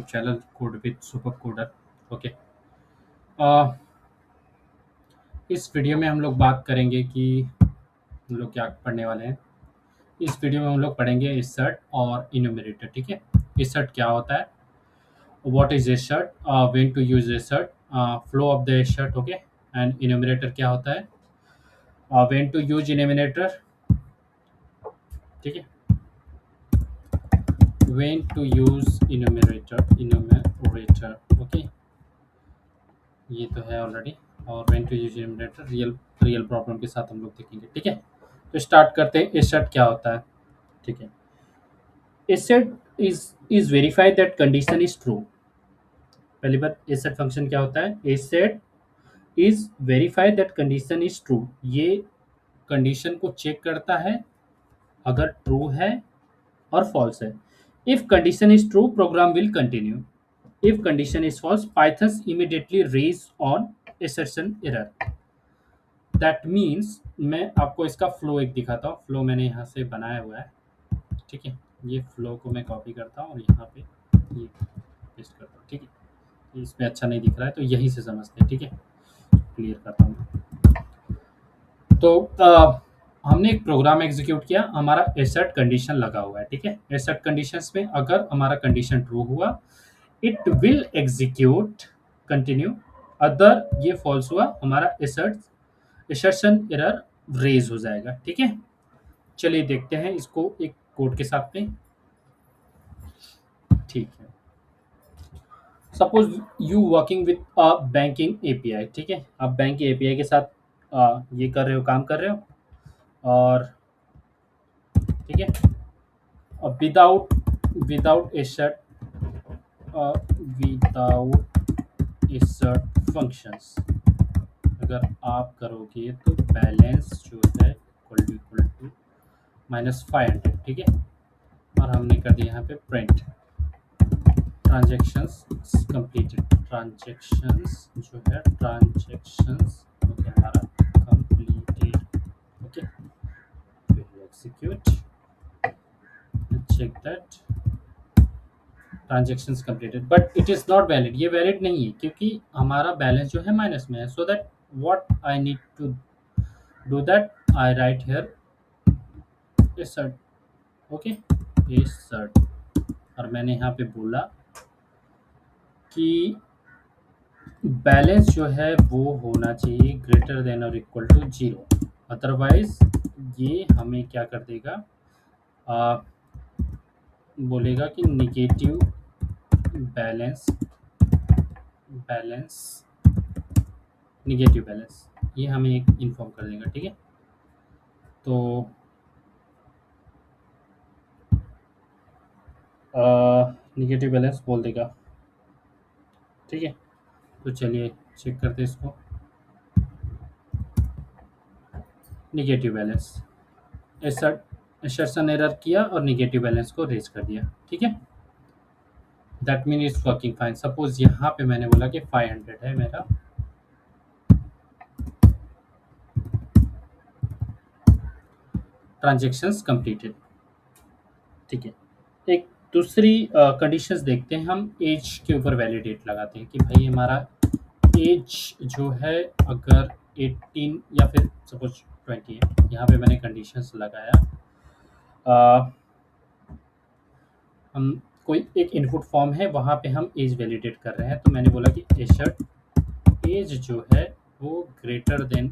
Channel code with super coder. Okay. Uh, इस video में हम लोग बात करेंगे कि हम लोग क्या पढ़ने वाले हैं। इस वीडियो में हम लोग पढ़ेंगे insert और इन्यूमरेटर। ठीक है। insert क्या होता है, what is insert, when to use insert, flow of the insert। Okay. And enumerator क्या होता है, व्हेन टू यूज इन्यूमरेटर। ठीक है। When to use enumerator. Okay. ये तो है ऑलरेडी। और when to use enumerator real real problem के साथ हम लोग देखेंगे। ठीक है। तो स्टार्ट करते हैं, insert क्या होता है। ठीक है। insert is verify that condition is true। पहली बात, insert फंक्शन क्या होता है, insert is verify that condition is true। ये कंडीशन को चेक करता है अगर ट्रू है और फॉल्स है। If condition is true program will continue, if condition is false Python immediately raise an assertion error. That means मैं आपको इसका फ्लो एक दिखाता हूँ। फ्लो मैंने यहाँ से बनाया हुआ है। ठीक है। ये फ्लो को मैं कॉपी करता हूँ और यहाँ पे ये पेस्ट करता हूँ। ठीक है। इसमें अच्छा नहीं दिख रहा है तो यहीं से समझते हैं। ठीक है। क्लियर करता हूँ। तो हमने एक प्रोग्राम एग्जीक्यूट किया, हमारा एसर्ट कंडीशन लगा हुआ है। ठीक है। एसर्ट कंडीशंस में अगर हमारा कंडीशन ट्रू हुआ it will execute continue, other ये फॉल्स हुआ हमारा एसर्शन एरर रेज हो जाएगा। ठीक है। चलिए देखते हैं इसको एक कोड के साथ में। ठीक है। Suppose you working with a banking API. ठीक है। आप बैंक एपीआई के साथ ये कर रहे हो, काम कर रहे हो। और ठीक है, विदाउट विदाउट विदाउट एसर्ट फंक्शंस अगर आप करोगे तो बैलेंस जो है इक्वल टू -500। ठीक है। और हमने कर दिया यहाँ पे प्रिंट ट्रांजेक्शंस कंप्लीटेड। ट्रांजेक्शंस जो है ट्रांजेक्शंस हो गया हमारा कंप्लीटेड। ओके। फिर execute, check that transactions completed but it is not valid. ये वैलिड नहीं है क्योंकि हमारा बैलेंस जो है माइनस में है। So that what I need to do that I write here assert। Okay. assert। और मैंने यहाँ पे बोला कि बैलेंस जो है वो होना चाहिए ग्रेटर देन और इक्वल टू 0, अदरवाइज ये हमें क्या कर देगा, आ, बोलेगा कि negative balance balance negative balance, ये हमें एक इन्फॉर्म कर देगा। ठीक है। तो निगेटिव बैलेंस बोल देगा। ठीक है। तो चलिए चेक करते हैं इसको। निगेटिव बैलेंस एसर्शन एरर किया और निगेटिव बैलेंस को रेज कर दिया। ठीक है। That mean it's working fine. Suppose यहाँ पे मैंने बोला कि 500 है मेरा ट्रांजेक्शन्स कंप्लीटेड। ठीक है। एक दूसरी कंडीशंस देखते हैं हम। एज के ऊपर वैलिडेट लगाते हैं कि भाई हमारा एज जो है अगर 18 या फिर सपोज 20 है। यहाँ पे मैंने कंडीशंस लगाया। हम कोई एक इनपुट फॉर्म है वहाँ पे हम एज वैलिडेट कर रहे हैं। तो मैंने बोला कि एशर्ट एज जो है वो ग्रेटर देन,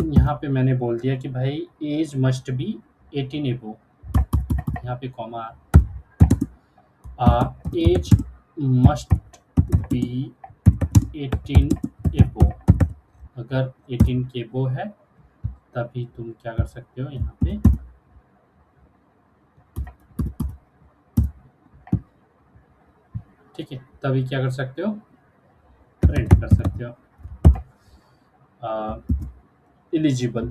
यहाँ पे मैंने बोल दिया कि भाई एज मस्ट बी 18 एबो। यहाँ पे कॉमा, एज मस्ट बी 18 एबो। अगर 18 के एबो है तभी तुम क्या कर सकते हो, यहाँ पे ठीक है तभी क्या कर सकते हो, प्रिंट कर सकते हो एलिजिबल।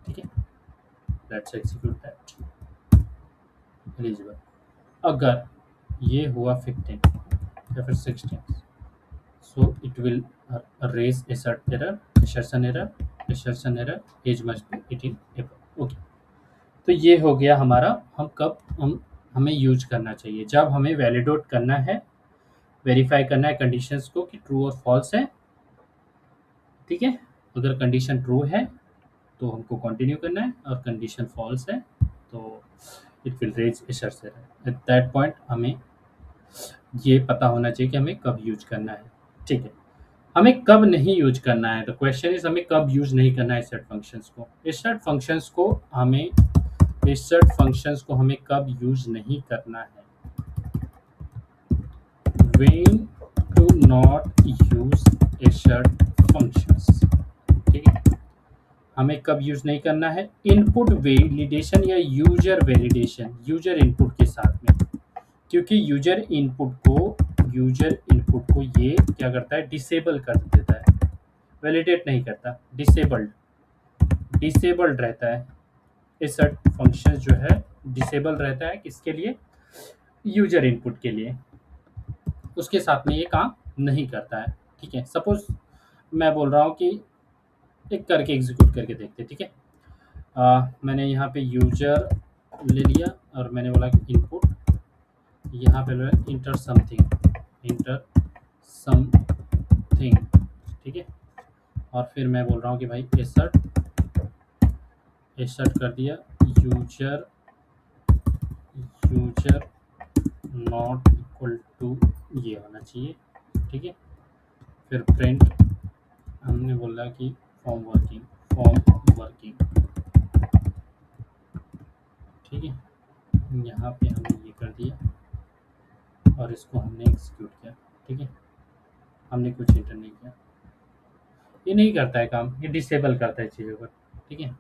ठीक है। Let's execute that. एलिजिबल अगर ये हुआ 15 या फिर 16, so it will raise assert error, assertion error age must be 18 above. Okay. तो ये हो गया हमारा, हम कब हमें यूज करना चाहिए, जब हमें वैलिडेट करना है, वेरीफाई करना है कंडीशंस को कि ट्रू और फॉल्स है। ठीक है, अगर कंडीशन ट्रू है तो हमको कंटिन्यू करना है, और कंडीशन फॉल्स है तो it will raise assert error. At that point हमें ये पता होना चाहिए कि हमें कब यूज करना है। ठीक है, हमें कब नहीं यूज करना है, तो क्वेश्चन इज हमें कब यूज नहीं करना है एसर्ट फंक्शंस को। एसर्ट फंक्शंस को हमें कब यूज नहीं करना है, when to not use assert functions। ठीक है, हमें कब यूज नहीं करना है, इनपुट वैलिडेशन या यूजर वैलिडेशन, यूजर इनपुट के साथ में, क्योंकि यूजर इनपुट को ये क्या करता है, डिसेबल कर देता है, वैलिडेट नहीं करता, डिसेबल्ड रहता है। एसर्ट फंक्शन जो है डिसेबल रहता है, किसके लिए, यूजर इनपुट के लिए, उसके साथ में ये काम नहीं करता है। ठीक है, सपोज मैं बोल रहा हूँ कि एक करके एग्जीक्यूट करके देखते हैं। ठीक है, मैंने यहाँ पे यूजर ले लिया और मैंने बोला कि इनपुट, यहाँ पे इंटर समथिंग। ठीक है, और फिर मैं बोल रहा हूँ कि भाई एसर्ट कर दिया, user user not equal to ये होना चाहिए। ठीक है, फिर प्रिंट हमने बोला कि फॉर्म वर्किंग। ठीक है, यहाँ पे हमने ये कर दिया और इसको हमने एग्जीक्यूट किया। ठीक है, हमने कुछ इंटर नहीं किया, ये नहीं करता है काम, ये डिसेबल करता है चीज़ों को। ठीक है,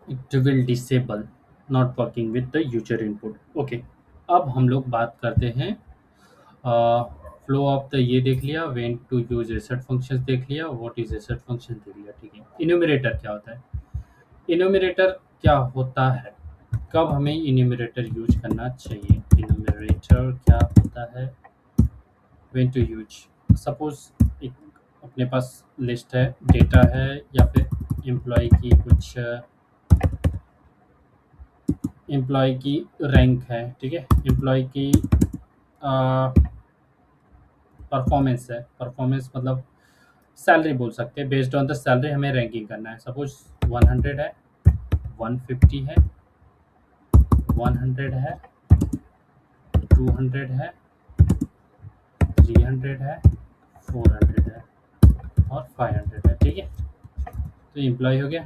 it will disable not working with the user input. Okay, अब हम लोग बात करते हैं फ्लो ऑफ द, ये देख लिया, when to use assert functions देख लिया, व्हाट इज एसर्ट फंक्शन देख लिया। ठीक है, इन्यूमरेटर क्या होता है, इन्यूमरेटर क्या होता है, कब हमें इन्यूमरेटर यूज करना चाहिए, इन्यूमरेटर क्या होता है, व्हेन टू यूज। सपोज एक अपने पास लिस्ट है, डेटा है, या फिर एम्प्लॉय की रैंक है। ठीक है, एम्प्लॉय की परफॉर्मेंस है, परफॉर्मेंस मतलब सैलरी बोल सकते हैं, बेस्ड ऑन द सैलरी हमें रैंकिंग करना है। सपोज 100 है, 150 है, 100 है, 200 है, 300 है, 400 है और 500 है। ठीक है, तो एम्प्लॉय हो गया,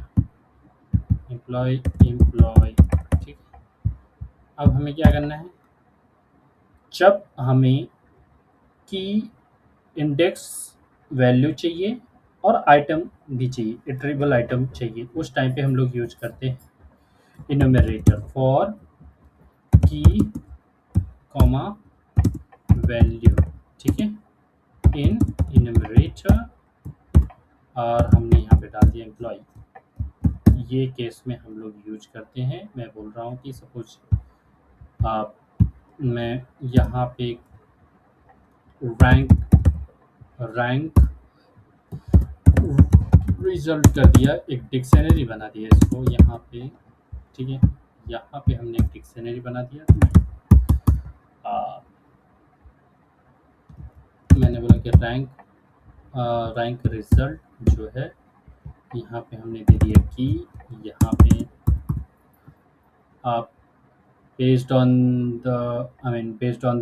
एम्प्लॉय। ठीक है, अब हमें क्या करना है, जब हमें की इंडेक्स वैल्यू चाहिए और आइटम भी चाहिए, इटरेबल आइटम चाहिए, उस टाइम पे हम लोग यूज करते हैं इन्यूमरेटर फॉर की कॉमा वैल्यू। ठीक है, इन इन्यूमरेटर, और हमने यहाँ पे डाल दिया एम्प्लॉय। ये केस में हम लोग यूज करते हैं, मैं बोल रहा हूँ कि सपोज मैं यहाँ पे रैंक रिजल्ट कर दिया, एक डिक्शनरी बना दिया इसको यहाँ पे। ठीक है, यहाँ पे हमने एक डिक्शनरी बना दिया। मैंने बोला कि रैंक रिजल्ट जो है, यहाँ पे हमने दे दिया की, यहाँ पे आप based on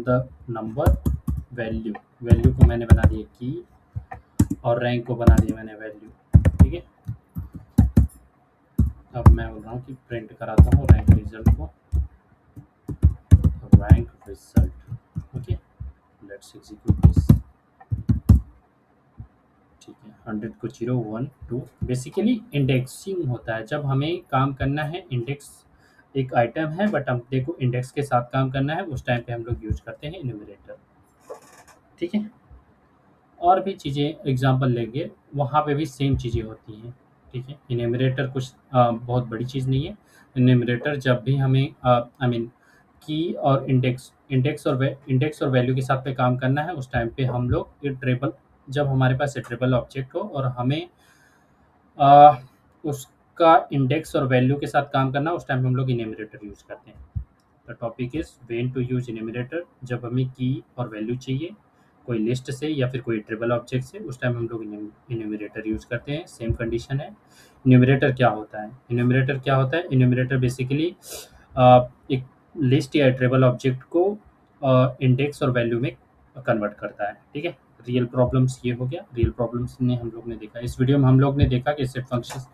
the number, value को मैंने बना दिया की, और रैंक को बना दिया मैंने वैल्यू। ठीक है, अब मैं बोल रहा हूँ कि प्रिंट कराता हूँ रैंक रिजल्ट को, rank result. Okay, let's execute this. ठीक है, 100 को 0 1 2, बेसिकली इंडेक्सिंग होता है जब हमें काम करना है। इंडेक्स एक आइटम है, बट हम देखो इंडेक्स के साथ काम करना है, उस टाइम पे हम लोग यूज करते हैं इन्यूमरेटर। ठीक है, और भी चीज़ें एग्जांपल लेंगे, वहाँ पे भी सेम चीज़ें होती हैं। ठीक है, इन्यूमरेटर कुछ बहुत बड़ी चीज़ नहीं है। इन्यूमरेटर जब भी हमें की और इंडेक्स और वैल्यू के साथ पे काम करना है, उस टाइम पे हम लोग इटरेबल, जब हमारे पास इटरेबल ऑब्जेक्ट हो और हमें अ, उसका इंडेक्स और वैल्यू के साथ काम करना, उस टाइम हम लोग इन्यूमरेटर यूज़ करते हैं। The topic is when to use enumerator. जब हमें की और वैल्यू चाहिए कोई लिस्ट से या फिर कोई ट्रिपल ऑब्जेक्ट से, उस टाइम हम लोग इन्यूमरेटर यूज़ करते हैं। सेम कंडीशन है। इन्यूमरेटर क्या होता है? इन्यूमरेटर क्या होता है? इन्यूमरेटर बेसिकली एक लिस्ट या ट्रिपल ऑब्जेक्ट को इंडेक्स और वैल्यू में कन्वर्ट करता है। ठीक है। रियल प्रॉब्लम्स ये हो गया। रियल प्रॉब्लम्स ने हम लोग ने देखा, इस वीडियो में हम लोग ने देखा कि सेट फंक्शंस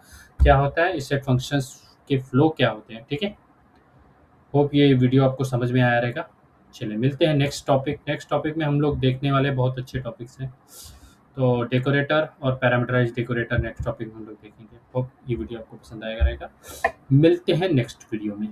क्या होता है, सेट फंक्शंस के फ्लो क्या होते हैं। ठीक है। होप ये वीडियो आपको समझ में आया रहेगा। चलिए मिलते हैं नेक्स्ट टॉपिक। नेक्स्ट टॉपिक में हम लोग देखने वाले बहुत अच्छे टॉपिक्स हैं। तो डेकोरेटर और पैरामीटराइज्ड डेकोरेटर नेक्स्ट टॉपिक में हम लोग देखेंगे। होप ये वीडियो आपको पसंद आएगा रहेगा। मिलते हैं नेक्स्ट वीडियो में।